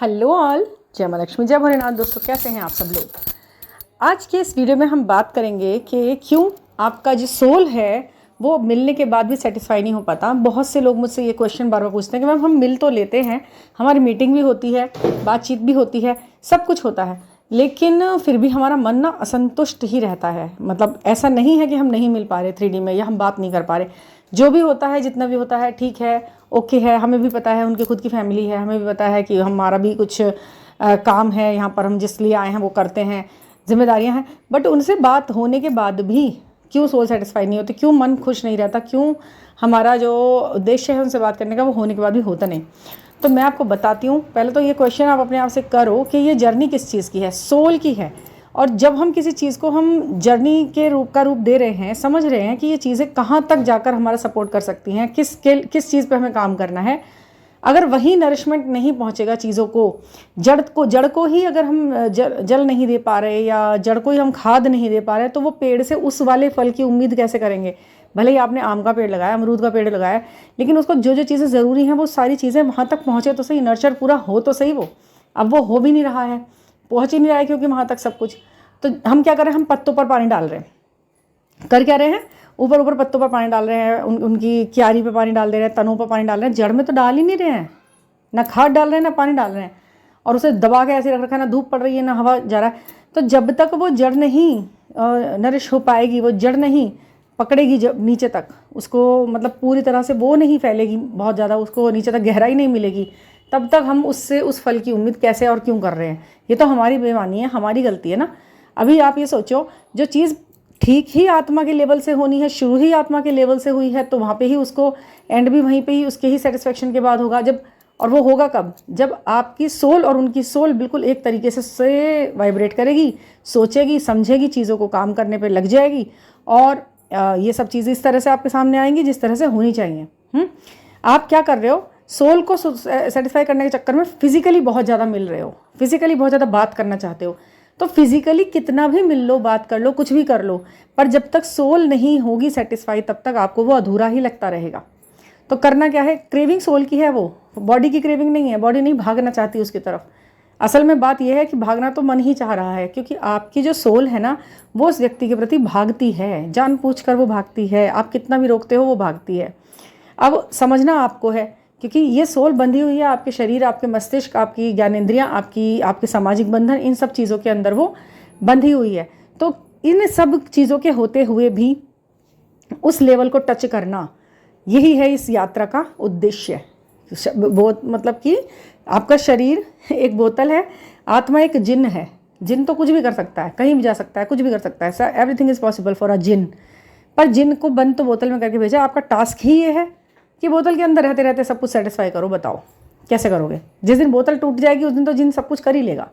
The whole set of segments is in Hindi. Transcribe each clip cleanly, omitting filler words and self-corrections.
हेलो ऑल, जय माँ लक्ष्मी, जय भोलेनाथ। दोस्तों, कैसे हैं आप सब लोग। आज के इस वीडियो में हम बात करेंगे कि क्यों आपका जो सोल है वो मिलने के बाद भी सेटिस्फाई नहीं हो पाता। बहुत से लोग मुझसे ये क्वेश्चन बार बार पूछते हैं कि मैम हम मिल तो लेते हैं, हमारी मीटिंग भी होती है, बातचीत भी होती है, सब कुछ होता है, लेकिन फिर भी हमारा मन ना असंतुष्ट ही रहता है। मतलब ऐसा नहीं है कि हम नहीं मिल पा रहे 3D में या हम बात नहीं कर पा रहे। जो भी होता है, जितना भी होता है, ठीक है, ओके है। हमें भी पता है उनकी खुद की फैमिली है, हमें भी पता है कि हमारा भी कुछ काम है यहाँ पर, हम जिस लिए आए हैं वो करते हैं, जिम्मेदारियाँ हैं। बट उनसे बात होने के बाद भी क्यों सोल सेटिस्फाई नहीं होती, क्यों मन खुश नहीं रहता, क्यों हमारा जो उद्देश्य है उनसे बात करने का वो होने के बाद भी होता नहीं। तो मैं आपको बताती हूँ। पहले तो ये क्वेश्चन आप अपने आप से करो कि ये जर्नी किस चीज़ की है, सोल की है। और जब हम किसी चीज़ को हम जर्नी के रूप दे रहे हैं, समझ रहे हैं कि ये चीज़ें कहाँ तक जाकर हमारा सपोर्ट कर सकती हैं, किस चीज़ पे हमें काम करना है। अगर वही नरिशमेंट नहीं पहुँचेगा चीज़ों को, जड़ को ही अगर हम जल नहीं दे पा रहे या जड़ को ही हम खाद नहीं दे पा रहे, तो वो पेड़ से उस वाले फल की उम्मीद कैसे करेंगे। भले ही आपने आम का पेड़ लगाया, अमरूद का पेड़ लगाया, लेकिन उसको जो जो चीज़ें ज़रूरी हैं वो सारी चीज़ें वहाँ तक पहुँचे तो सही, नर्चर पूरा हो तो सही। वो अब वो हो भी नहीं रहा है, पहुँच ही नहीं रहा है, क्योंकि वहाँ तक सब कुछ। तो हम क्या कर रहे हैं, हम पत्तों पर पानी डाल रहे हैं। कर क्या रहे हैं, ऊपर ऊपर पत्तों पर पानी डाल रहे हैं, उनकी क्यारी पे पानी डाल दे रहे हैं, तनों पर पानी डाल रहे हैं, जड़ में तो डाल ही नहीं रहे हैं। ना खाद डाल रहे हैं, ना पानी डाल रहे हैं, और उसे दबा के ऐसे रख रखा है, ना धूप पड़ रही है, ना हवा जा रहा है। तो जब तक वो जड़ नहीं नरिश हो पाएगी, वो जड़ नहीं पकड़ेगी जब नीचे तक, उसको मतलब पूरी तरह से वो नहीं फैलेगी बहुत ज़्यादा, उसको नीचे तक गहराई नहीं मिलेगी, तब तक हम उससे उस फल की उम्मीद कैसे और क्यों कर रहे हैं। ये तो हमारी बेईमानी है, हमारी गलती है ना। अभी आप ये सोचो, जो चीज़ ठीक ही आत्मा के लेवल से होनी है, शुरू ही आत्मा के लेवल से हुई है, तो वहाँ पे ही उसको एंड भी वहीं पे ही उसके ही सेटिस्फेक्शन के बाद होगा। जब, और वो होगा कब, जब आपकी सोल और उनकी सोल बिल्कुल एक तरीके से वाइब्रेट करेगी, सोचेगी, समझेगी, चीज़ों को काम करने पे लग जाएगी, और ये सब चीज़ें इस तरह से आपके सामने आएंगी जिस तरह से होनी चाहिए। आप क्या कर रहे हो, सोल को सेटिस्फाई करने के चक्कर में फिजिकली बहुत ज़्यादा मिल रहे हो, फिजिकली बहुत ज़्यादा बात करना चाहते हो। तो फिजिकली कितना भी मिल लो, बात कर लो, कुछ भी कर लो, पर जब तक सोल नहीं होगी सेटिस्फाई, तब तक आपको वो अधूरा ही लगता रहेगा। तो करना क्या है, क्रेविंग सोल की है, वो बॉडी की क्रेविंग नहीं है। बॉडी नहीं भागना चाहती उसकी तरफ। असल में बात यह है कि भागना तो मन ही चाह रहा है, क्योंकि आपकी जो सोल है ना, वो उस व्यक्ति के प्रति भागती है, जानबूझकर वो भागती है। आप कितना भी रोकते हो वो भागती है। अब समझना आपको है, क्योंकि ये सोल बंधी हुई है आपके शरीर, आपके मस्तिष्क, आपकी ज्ञानेंद्रियाँ, आपके सामाजिक बंधन, इन सब चीज़ों के अंदर वो बंधी हुई है। तो इन सब चीज़ों के होते हुए भी उस लेवल को टच करना, यही है इस यात्रा का उद्देश्य। मतलब कि आपका शरीर एक बोतल है, आत्मा एक जिन है। जिन तो कुछ भी कर सकता है, कहीं भी जा सकता है, कुछ भी कर सकता है, sir everything is possible for a jinn. पर जिन को बंद तो बोतल में करके भेजा। आपका टास्क ही ये है कि बोतल के अंदर रहते रहते सब कुछ सेटिस्फाई करो। बताओ कैसे करोगे। जिस दिन बोतल टूट जाएगी उस दिन तो जिन सब कुछ कर ही लेगा।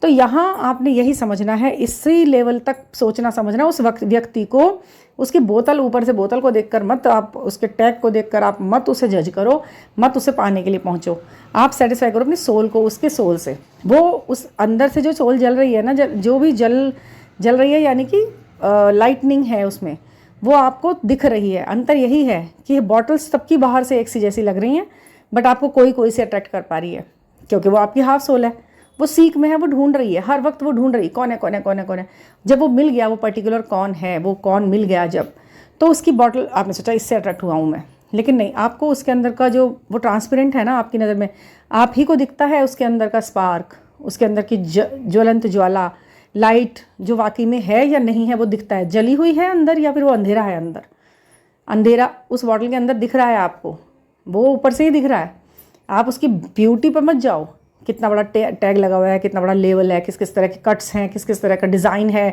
तो यहाँ आपने यही समझना है, इसी लेवल तक सोचना समझना। उस व्यक्ति को, उसकी बोतल, ऊपर से बोतल को देखकर मत, आप उसके टैग को देखकर आप मत उसे जज करो, मत उसे पाने के लिए पहुँचो। आप सेटिस्फाई करो अपनी सोल को, उसके सोल से। वो उस अंदर से जो सोल जल रही है ना, जो भी जल रही है, यानी कि लाइटनिंग है उसमें, वो आपको दिख रही है। अंतर यही है कि बॉटल्स सबकी बाहर से एक सी जैसी लग रही हैं, बट आपको कोई से अट्रैक्ट कर पा रही है, क्योंकि वो आपकी हाफ सोल है। वो सीख में है, वो ढूंढ रही है, हर वक्त वो ढूंढ रही है कौन है, कौन है, कौन है, कौन है। जब वो मिल गया, वो पर्टिकुलर कौन है, वो कौन मिल गया जब, तो उसकी बॉटल, आपने सोचा इससे अट्रैक्ट हुआ हूँ मैं, लेकिन नहीं, आपको उसके अंदर का जो वो ट्रांसपेरेंट है ना, आपकी नज़र में आप ही को दिखता है उसके अंदर का स्पार्क, उसके अंदर की ज्वलंत ज्वाला, लाइट, जो वाकई में है या नहीं है वो दिखता है। जली हुई है अंदर या फिर वो अंधेरा है अंदर। अंधेरा उस बॉटल के अंदर दिख रहा है आपको, वो ऊपर से ही दिख रहा है। आप उसकी ब्यूटी पर मत जाओ, कितना बड़ा टैग लगा हुआ है, कितना बड़ा लेवल है, किस किस तरह के कट्स हैं, किस किस तरह का डिज़ाइन है,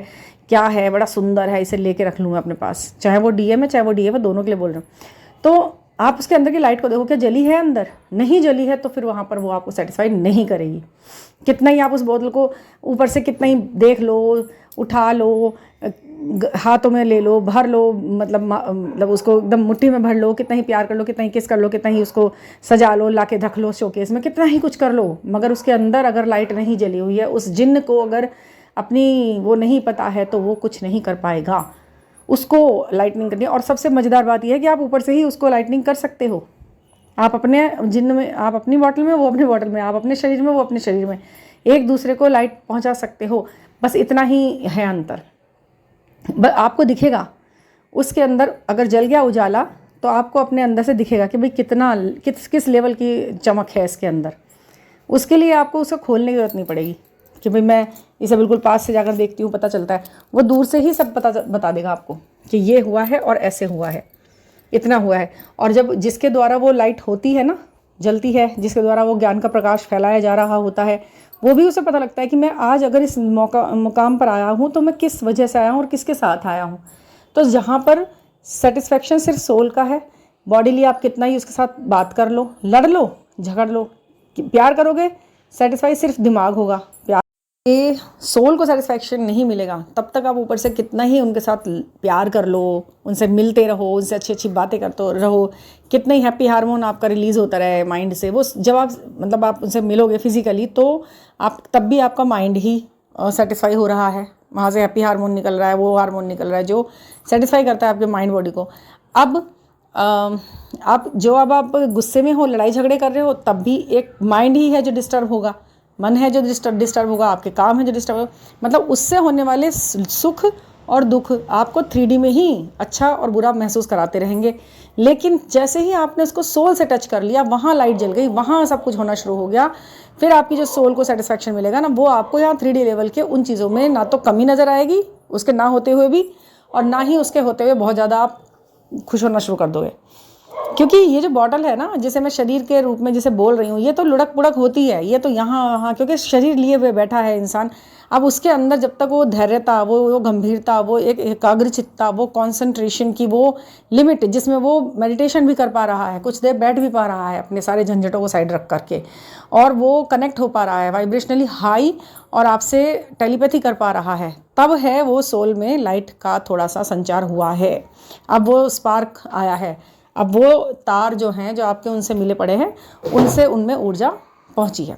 क्या है, बड़ा सुंदर है, इसे लेके रख लूँगा अपने पास। चाहे वो डीएम है, चाहे वो डीएम है, दोनों के लिए बोल रहा हूँ। तो आप उसके अंदर की लाइट को देखो, क्या जली है अंदर? नहीं जली है, तो फिर वहाँ पर वो आपको सेटिस्फाई नहीं करेगी। कितना ही आप उस बोतल को ऊपर से कितना ही देख लो, उठा लो, हाथों में ले लो, भर लो, मतलब उसको एकदम मुट्ठी में भर लो, कितना ही प्यार कर लो, कितना ही किस कर लो, कितना ही उसको सजा लो, लाके रख लो शोकेस में, कितना ही कुछ कर लो, मगर उसके अंदर अगर लाइट नहीं जली हुई है, उस जिन्न को अगर अपनी वो नहीं पता है, तो वो कुछ नहीं कर पाएगा। उसको लाइटनिंग करनी है। और सबसे मज़ेदार बात यह है कि आप ऊपर से ही उसको लाइटनिंग कर सकते हो। आप अपने जिन्न में, आप अपनी बॉटल में, वो अपनी बॉटल में, आप अपने शरीर में, वो अपने शरीर में, एक दूसरे को लाइट पहुंचा सकते हो। बस इतना ही है अंतर। आपको दिखेगा उसके अंदर, अगर जल गया उजाला तो आपको अपने अंदर से दिखेगा कि भाई कितना किस लेवल की चमक है इसके अंदर। उसके लिए आपको उसको खोलने की ज़रूरत नहीं पड़ेगी कि भाई मैं इसे बिल्कुल पास से जाकर देखती हूँ, पता चलता है। वो दूर से ही सब बता देगा आपको कि ये हुआ है और ऐसे हुआ है, इतना हुआ है। और जब जिसके द्वारा वो लाइट होती है ना, जलती है, जिसके द्वारा वो ज्ञान का प्रकाश फैलाया जा रहा होता है, वो भी उसे पता लगता है कि मैं आज अगर इस मुकाम पर आया हूँ तो मैं किस वजह से आया हूँ और किसके साथ आया हूँ। तो जहाँ पर सेटिस्फेक्शन सिर्फ सोल का है, बॉडीली आप कितना ही उसके साथ बात कर लो, लड़ लो, झगड़ लो, प्यार करोगे, सेटिस्फाई सिर्फ दिमाग होगा। प्यार ये सोल को सेटिस्फैक्शन नहीं मिलेगा तब तक आप ऊपर से कितना ही उनके साथ प्यार कर लो, उनसे मिलते रहो, उनसे अच्छी अच्छी बातें करते रहो, कितना ही हैप्पी हार्मोन आपका रिलीज़ होता रहे माइंड से। वो जब आप मतलब आप उनसे मिलोगे फिजिकली तो आप तब भी आपका माइंड ही सेटिस्फाई हो रहा है, वहाँ से हैप्पी हार्मोन निकल रहा है, वो हार्मोन निकल रहा है जो सेटिस्फाई करता है आपके माइंड बॉडी को। अब आप गुस्से में हो, लड़ाई झगड़े कर रहे हो, तब भी एक माइंड ही है जो डिस्टर्ब होगा, मन है जो डिस्टर्ब होगा, आपके काम है जो डिस्टर्ब होगा। मतलब उससे होने वाले सुख और दुख आपको 3D में ही अच्छा और बुरा महसूस कराते रहेंगे। लेकिन जैसे ही आपने उसको सोल से टच कर लिया, वहाँ लाइट जल गई, वहाँ सब कुछ होना शुरू हो गया। फिर आपकी जो सोल को सेटिस्फैक्शन मिलेगा ना, वो आपको यहाँ 3D लेवल के उन चीज़ों में ना तो कमी नज़र आएगी उसके ना होते हुए भी, और ना ही उसके होते हुए बहुत ज़्यादा आप खुश होना शुरू कर दोगे। क्योंकि ये जो बॉटल है ना, जिसे मैं शरीर के रूप में जिसे बोल रही हूँ, ये तो लुढ़क पुढ़क होती है, ये तो यहाँ वहाँ, क्योंकि शरीर लिए हुए बैठा है इंसान। अब उसके अंदर जब तक वो धैर्यता, वो गंभीरता, वो एक एकाग्रचित्ता, वो कंसंट्रेशन की वो लिमिट जिसमें वो मेडिटेशन भी कर पा रहा है, कुछ देर बैठ भी पा रहा है अपने सारे झंझटों को साइड रख करके, और वो कनेक्ट हो पा रहा है वाइब्रेशनली हाई, और आपसे टेलीपैथी कर पा रहा है, तब है वो सोल में लाइट का थोड़ा सा संचार हुआ है। अब वो स्पार्क आया है, अब वो तार जो हैं जो आपके उनसे मिले पड़े हैं, उनसे उनमें ऊर्जा पहुंची है।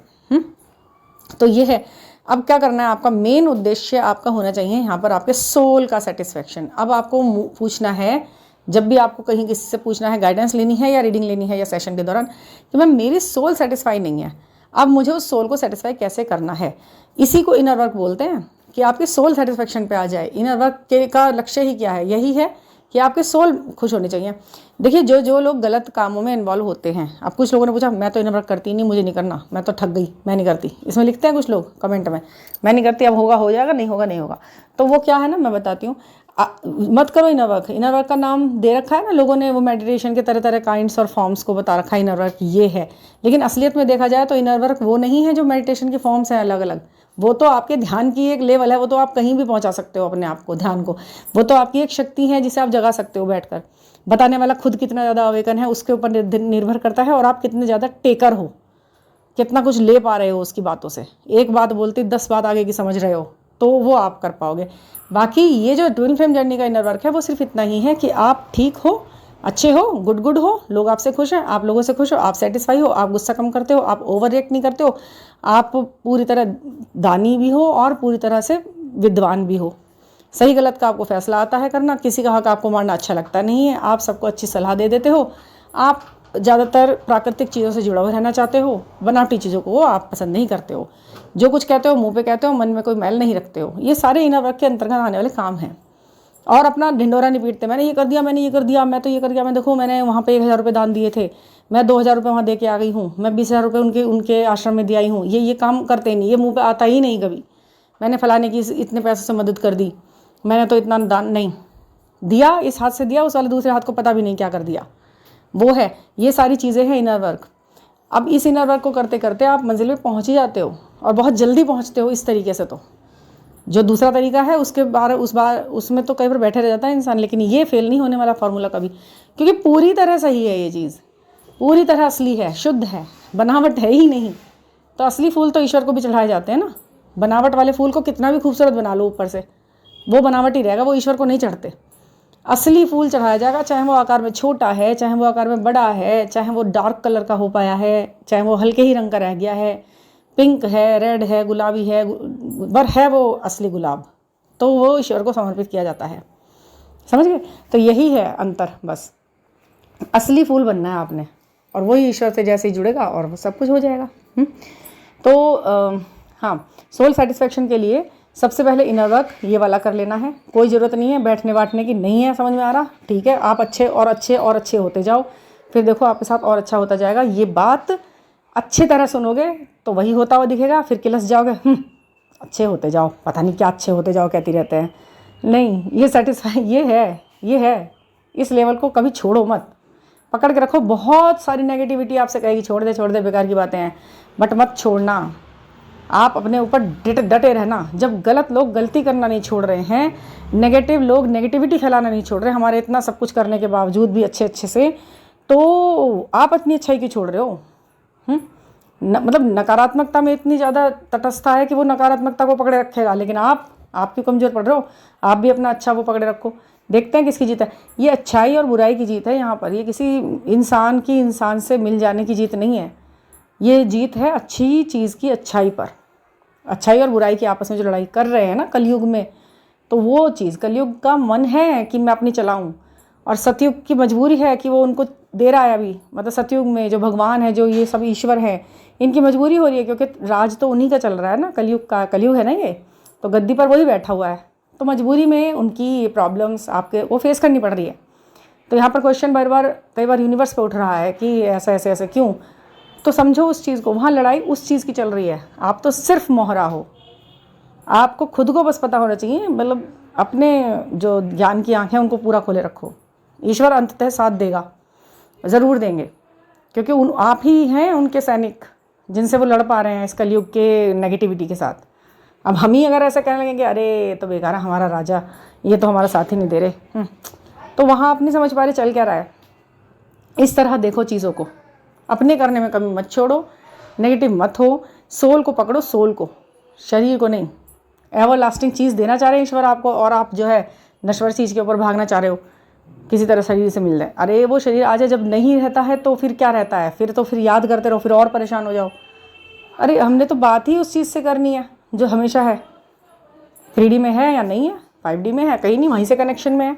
तो ये है। अब क्या करना है, आपका मेन उद्देश्य आपका होना चाहिए यहाँ पर आपके सोल का सेटिस्फेक्शन। अब आपको पूछना है, जब भी आपको कहीं किसी से पूछना है, गाइडेंस लेनी है या रीडिंग लेनी है या सेशन के दौरान, कि मैम मेरी सोल सेटिस्फाई नहीं है, अब मुझे उस सोल को सेटिस्फाई कैसे करना है। इसी को इनर वर्क बोलते हैं, कि आपकी सोल सेटिस्फेक्शन पे आ जाए। इनर वर्क का लक्ष्य ही क्या है, यही है कि आपके सोल खुश होने चाहिए। देखिए जो लोग गलत कामों में इन्वॉल्व होते हैं, अब कुछ लोगों ने पूछा मैं तो इनर वर्क करती नहीं, मुझे नहीं करना, मैं तो ठग गई, मैं नहीं करती, इसमें लिखते हैं कुछ लोग कमेंट में, मैं नहीं करती, अब होगा हो जाएगा, नहीं होगा नहीं होगा। तो वो क्या है ना, मैं बताती हूँ, मत करो इनर वर्क। इनर वर्क का नाम दे रखा है ना लोगों ने, वो मेडिटेशन के तरह तरह काइंड्स और फॉर्म्स को बता रखा है इनर वर्क ये है। लेकिन असलियत में देखा जाए तो इनर वर्क वो नहीं है जो मेडिटेशन के फॉर्म्स हैं अलग अलग, वो तो आपके ध्यान की एक लेवल है, वो तो आप कहीं भी पहुंचा सकते हो अपने आप को, ध्यान को। वो तो आपकी एक शक्ति है जिसे आप जगा सकते हो बैठकर। बताने वाला खुद कितना ज़्यादा अवेकन है उसके ऊपर निर्भर करता है, और आप कितने ज़्यादा टेकर हो, कितना कुछ ले पा रहे हो उसकी बातों से। एक बात बोलते 10 बात आगे की समझ रहे हो, तो वो आप कर पाओगे। बाकी ये जो ट्विन फ्लेम जर्नी का इनर वर्क है, वो सिर्फ इतना ही है कि आप ठीक हो, अच्छे हो, गुड हो, लोग आपसे खुश हैं, आप लोगों से खुश हो, आप सेटिस्फाई हो, आप गुस्सा कम करते हो, आप ओवर रिएक्ट नहीं करते हो, आप पूरी तरह दानी भी हो और पूरी तरह से विद्वान भी हो। सही गलत का आपको फैसला आता है करना, किसी का हक आपको मारना अच्छा लगता नहीं है, आप सबको अच्छी सलाह दे देते हो, आप ज़्यादातर प्राकृतिक चीज़ों से जुड़ा हुआ रहना चाहते हो, बनावटी चीज़ों को आप पसंद नहीं करते हो, जो कुछ कहते हो मुंह पे कहते हो, मन में कोई मैल नहीं रखते हो। ये सारे इनर वर्क के अंतर्गत आने वाले काम हैं। और अपना ढिंडोरा नहीं पीटते, मैंने ये कर दिया, मैंने ये कर दिया, मैं तो ये कर दिया, मैं देखो मैंने वहाँ पे 1000 रुपये दान दिए थे, मैं 2000 रुपये वहाँ दे के आ गई हूँ, मैं 20,000 रुपये उनके आश्रम में दे आई हूँ। ये काम करते नहीं, ये मुँह पे आता ही नहीं कभी। मैंने फलाने की इतने पैसों से मदद कर दी, मैंने तो इतना दान नहीं दिया, इस हाथ से दिया, उस वाले दूसरे हाथ को पता भी नहीं क्या कर दिया। वो है, ये सारी चीज़ें हैं इनर वर्क। अब इस इनर वर्क को करते करते आप मंजिल में पहुँच ही जाते हो, और बहुत जल्दी पहुँचते हो इस तरीके से। तो जो दूसरा तरीका है उसमें तो कई बार बैठे रह जाता है इंसान, लेकिन ये फेल नहीं होने वाला फार्मूला कभी, क्योंकि पूरी तरह सही है ये चीज़, पूरी तरह असली है, शुद्ध है, बनावट है ही नहीं। तो असली फूल तो ईश्वर को भी चढ़ाए जाते हैं ना, बनावट वाले फूल को कितना भी खूबसूरत बना लो ऊपर से, वो बनावट ही रहेगा, वो ईश्वर को नहीं चढ़ते। असली फूल चढ़ाया जाएगा, चाहे वो आकार में छोटा है, चाहे वो आकार में बड़ा है, चाहे वो डार्क कलर का हो पाया है, चाहे वो हल्के ही रंग का रह गया है, पिंक है, रेड है, गुलाबी है, पर है वो असली गुलाब, तो वो ईश्वर को समर्पित किया जाता है। समझ गए? तो यही है अंतर, बस असली फूल बनना है आपने। और वही ईश्वर से जैसे ही जुड़ेगा और वो सब कुछ हो जाएगा। तो हाँ, सोल सेटिस्फेक्शन के लिए सबसे पहले इनर वर्क ये वाला कर लेना है। कोई ज़रूरत नहीं है बैठने बाटने की, नहीं है समझ में आ रहा, ठीक है, आप अच्छे और अच्छे और अच्छे होते जाओ, फिर देखो आपके साथ और अच्छा होता जाएगा। ये बात अच्छी तरह सुनोगे तो वही होता हुआ दिखेगा, फिर किलस जाओगे, अच्छे होते जाओ, पता नहीं क्या अच्छे होते जाओ कहती रहते हैं। नहीं, ये सेटिस्फाई ये है, इस लेवल को कभी छोड़ो मत, पकड़ के रखो। बहुत सारी नेगेटिविटी आपसे कहेगी छोड़ दे बेकार की बातें हैं, बट मत छोड़ना। आप अपने ऊपर डटे रहना। जब गलत लोग गलती करना नहीं छोड़ रहे हैं, नेगेटिव लोग नेगेटिविटी फैलाना नहीं छोड़ रहे हमारे इतना सब कुछ करने के बावजूद भी अच्छे से, तो आप अपनी अच्छाई क्यों छोड़ रहे हो? मतलब नकारात्मकता में इतनी ज़्यादा तटस्थता है कि वो नकारात्मकता को पकड़े रखेगा, लेकिन आप क्यों कमज़ोर पड़ रहे हो? आप भी अपना अच्छा वो पकड़े रखो। देखते हैं किसकी जीत है। ये अच्छाई और बुराई की जीत है यहाँ पर, ये किसी इंसान से मिल जाने की जीत नहीं है। ये जीत है अच्छी चीज़ की अच्छाई पर। अच्छाई और बुराई की आपस में जो लड़ाई कर रहे हैं ना कलयुग में, तो वो चीज़ कलयुग का मन है कि मैं अपनी चलाऊं, और सतयुग की मजबूरी है कि वो उनको दे रहा है अभी। मतलब सतयुग में जो भगवान है, जो ये सब ईश्वर है, इनकी मजबूरी हो रही है, क्योंकि राज तो उन्हीं का चल रहा है ना, कलयुग है ना ये, तो गद्दी पर वही बैठा हुआ है, तो मजबूरी में उनकी प्रॉब्लम्स आपके वो फेस करनी पड़ रही है। तो यहाँ पर क्वेश्चन कई बार यूनिवर्स पे उठ रहा है कि ऐसे क्यों, तो समझो उस चीज़ को, वहाँ लड़ाई उस चीज़ की चल रही है, आप तो सिर्फ मोहरा हो। आपको खुद को बस पता होना चाहिए, मतलब अपने जो ज्ञान की आँखें उनको पूरा खोले रखो। ईश्वर अंततः साथ देगा, ज़रूर देंगे, क्योंकि आप ही हैं उनके सैनिक जिनसे वो लड़ पा रहे हैं इस कलयुग के नेगेटिविटी के साथ। अब हम ही अगर ऐसा कहने लगेंगे अरे तो बेकार है हमारा राजा, ये तो हमारा साथ ही नहीं दे रहे, तो वहाँ आप नहीं समझ पा रहे चल क्या रहा है। इस तरह देखो चीज़ों को, अपने करने में कमी मत छोड़ो, नेगेटिव मत हो, सोल को पकड़ो, सोल को, शरीर को नहीं। एवर लास्टिंग चीज़ देना चाह रहे हैं ईश्वर आपको, और आप जो है नश्वर चीज़ के ऊपर भागना चाह रहे हो, किसी तरह शरीर से मिल जाए। अरे वो शरीर आ जाए, जब नहीं रहता है तो फिर क्या रहता है, फिर याद करते रहो, फिर और परेशान हो जाओ। अरे हमने तो बात ही उस चीज़ से करनी है जो हमेशा है। 3D में है या नहीं है, 5D में है, कहीं नहीं, वहीं से कनेक्शन में है।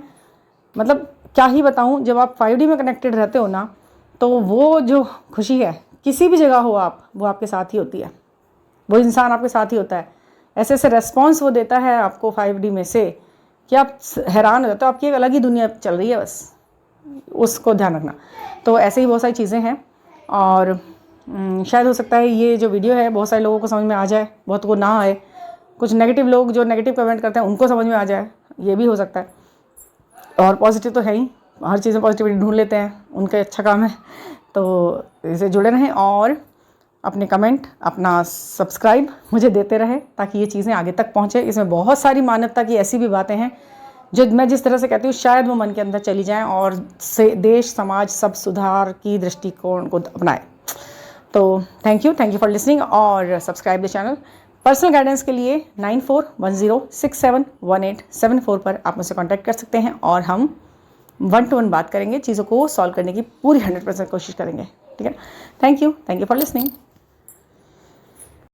मतलब क्या ही बताऊँ, जब आप 5D में कनेक्टेड रहते हो ना, तो वो जो खुशी है किसी भी जगह हो आप, वो आपके साथ ही होती है, वो इंसान आपके साथ ही होता है। ऐसे रेस्पॉन्स वो देता है आपको 5D में से कि आप हैरान हो जाते हो, आपकी एक अलग ही दुनिया चल रही है, बस उसको ध्यान रखना। तो ऐसे ही बहुत सारी चीज़ें हैं, और शायद हो सकता है ये जो वीडियो है बहुत सारे लोगों को समझ में आ जाए, बहुत को ना आए। कुछ नेगेटिव लोग जो नेगेटिव कमेंट करते हैं उनको समझ में आ जाए, ये भी हो सकता है। और पॉजिटिव तो है ही, हर चीज़ में पॉजिटिविटी ढूंढ लेते हैं, उनका अच्छा काम है। तो इसे जुड़े रहें और अपने कमेंट, अपना सब्सक्राइब मुझे देते रहे, ताकि ये चीज़ें आगे तक पहुँचे। इसमें बहुत सारी मानवता की ऐसी भी बातें हैं जो मैं जिस तरह से कहती हूँ शायद वो मन के अंदर चली जाएं, और देश समाज सब सुधार की दृष्टिकोण को अपनाएं। तो थैंक यू फॉर लिसनिंग, और subscribe the channel. Personal guidance के लिए 9410671874 पर आप मुझसे कांटेक्ट कर सकते हैं, और हम 1-to-1 बात करेंगे, चीज़ों को सॉल्व करने की पूरी 100% कोशिश करेंगे। ठीक है, थैंक यू फॉर लिसनिंग।